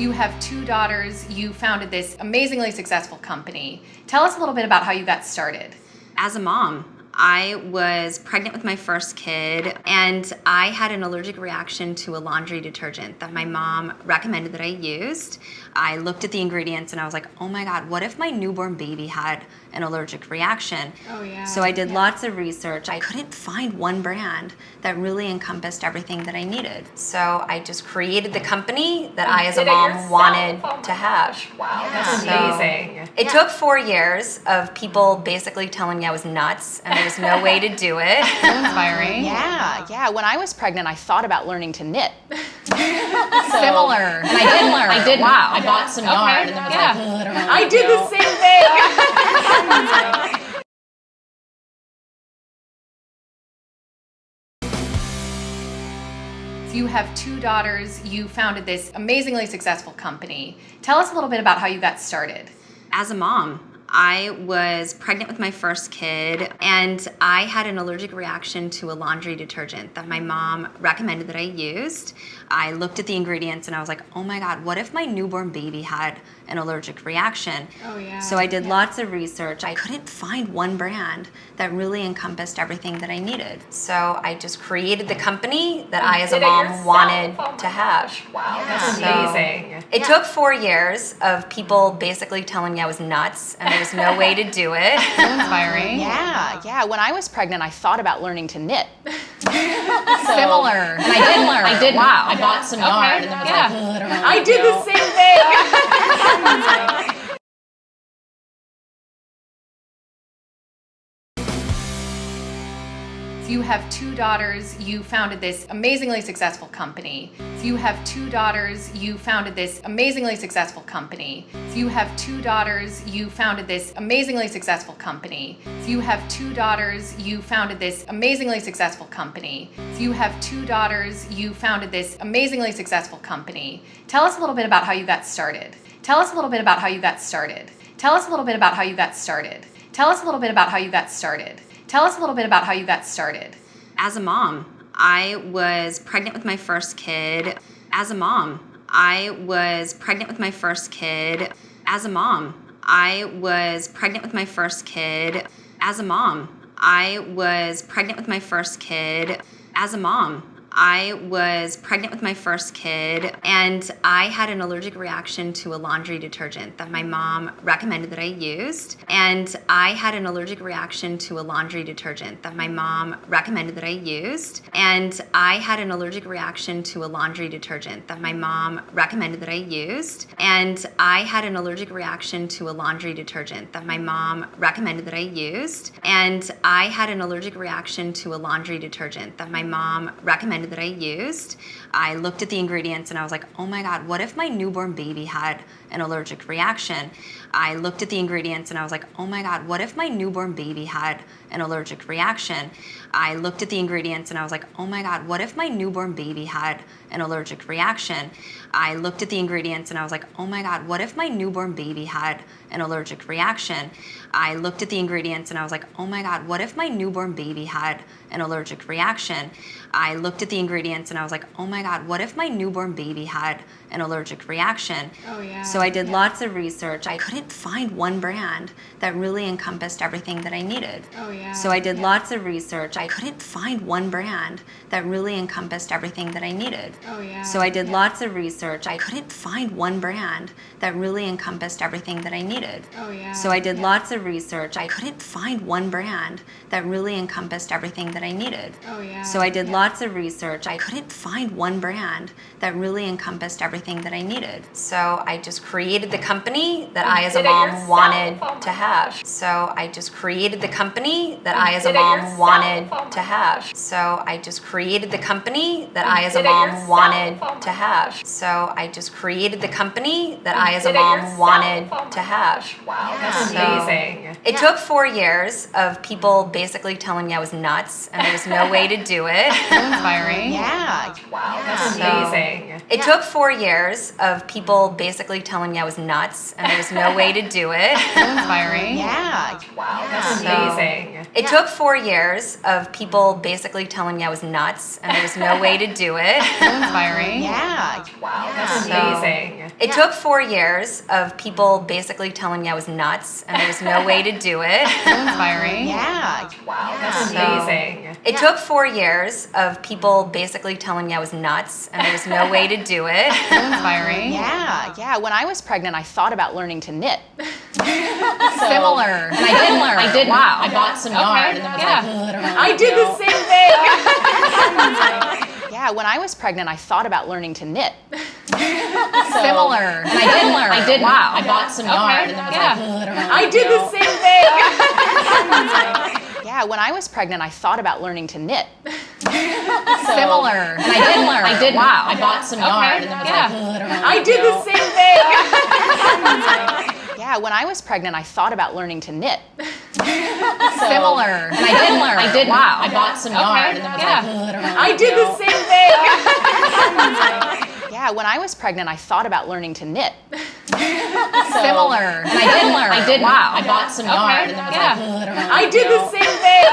You have two daughters. You founded this amazingly successful company. Tell us a little bit about how you got started. As a mom, I was pregnant with my first kid, and I had an allergic reaction to a laundry detergent that my mom recommended that I used. I looked at the ingredients and I was like, oh my God, what if my newborn baby had an allergic reaction? Oh, yeah. So I did lots of research. I couldn't find one brand that really encompassed everything that I needed. So I just created the company that I, as a mom, wanted to have. Wow, That's amazing. It took 4 years of people basically telling me I was nuts and there was no way to do it. So inspiring. Yeah. When I was pregnant, I thought about learning to knit. Similar. And I did learn. I did. Wow. I bought some yarn and then was like, oh, I don't know. I did the same thing. You have two daughters. You founded this amazingly successful company. Tell us a little bit about how you got started. As a mom, I was pregnant with my first kid, and I had an allergic reaction to a laundry detergent that my mom recommended that I used. I looked at the ingredients and I was like, oh my God, what if my newborn baby had an allergic reaction? Oh, yeah. So I did lots of research. I couldn't find one brand that really encompassed everything that I needed. So I just created the company that I, as a mom, wanted to have. Wow, that's amazing. It took 4 years of people basically telling me I was nuts and there was no way to do it. So inspiring. Yeah. When I was pregnant, I thought about learning to knit. Similar. And I did learn. I did. Wow. I bought some yarn and then was like, oh, I don't know. I did the same thing. You have two daughters. You founded this amazingly successful company. You have two daughters. You founded this amazingly successful company. You have two daughters. You founded this amazingly successful company. You have two daughters. You founded this amazingly successful company. You have two daughters. You founded this amazingly successful company. Tell us a little bit about how you got started. Tell us a little bit about how you got started. Tell us a little bit about how you got started. Tell us a little bit about how you got started. Tell us a little bit about how you got started. As a mom, I was pregnant with my first kid. As a mom, I was pregnant with my first kid. As a mom, I was pregnant with my first kid. As a mom, I was pregnant with my first kid. As a mom, I was pregnant with my first kid, and I had an allergic reaction to a laundry detergent that my mom recommended that I used. And I had an allergic reaction to a laundry detergent that my mom recommended that I used. And I had an allergic reaction to a laundry detergent that my mom recommended that I used. And I had an allergic reaction to a laundry detergent that my mom recommended that I used. And I had an allergic reaction to a laundry detergent that my mom recommended that I used. I looked at the ingredients and I was like, oh my God, what if my newborn baby had an allergic reaction? I looked at the ingredients and I was like, oh my God, what if my newborn baby had an allergic reaction? I looked at the ingredients and I was like, oh my God, what if my newborn baby had an allergic reaction? I looked at the ingredients and I was like, oh my God, what if my newborn baby had an allergic reaction? I looked at the ingredients and I was like, oh my God, what if my newborn baby had an allergic reaction? I looked at the ingredients and I was like, oh my God, what if my newborn baby had an allergic reaction? Oh, yeah. So I did lots of research. I couldn't find one brand that really encompassed everything that I needed. Oh, yeah. So I did lots of research. I couldn't find one brand that really encompassed everything that I needed. Oh, yeah. So I did lots of research. I couldn't find one brand that really encompassed everything that I needed. Oh, yeah. So I did lots of research. I couldn't find one brand that really encompassed everything that I needed. Oh, yeah. So I did lots of research. I couldn't find one brand that really encompassed everything that I needed. So I just created the company that I, as a mom, wanted to have. So I just created the company that I, as a mom, wanted to have. So I just created the company that I, as a mom, wanted to have. So I just created the company that I, as a mom, wanted to have. Wow, that's amazing. It took 4 years of people basically telling me I was nuts and there was no way to do it. So inspiring. Yeah. Wow, that's amazing. It took 4 years years of people basically telling me I was nuts and there was no way to do it. Inspiring. Yeah. That's amazing. It took 4 years of people basically telling me I was nuts and there was no way to do it. Inspiring. Yeah. That's amazing. It took 4 years of people basically telling me I was nuts and there was no way to do it. Inspiring. Yeah. That's amazing. It took 4 years of people basically telling me I was nuts and there was no way to do it. Inspiring. Yeah. When I was pregnant, I thought about learning to knit. Similar. And I did learn. I did. Wow. I bought some yarn and then was like, I don't know. I did the same thing. Yeah, when I was pregnant, I thought about learning to knit. Similar. And I did learn. I did. Wow. I bought some yarn and then was like, I don't know. I did the same thing. Yeah, when I was pregnant, I thought about learning to knit. Similar. And I did learn. I did. Wow. I bought some yarn and then was like, I don't know. I did the same thing. Yeah, when I was pregnant, I thought about learning to knit. Similar. And I did learn. I did. Wow. I bought some yarn and then was like, I don't know. I did the same thing. Yeah, when I was pregnant, I thought about learning to knit. Similar. And I did learn. I did. Wow. I bought some yarn and then was like, I don't know. I did the same thing.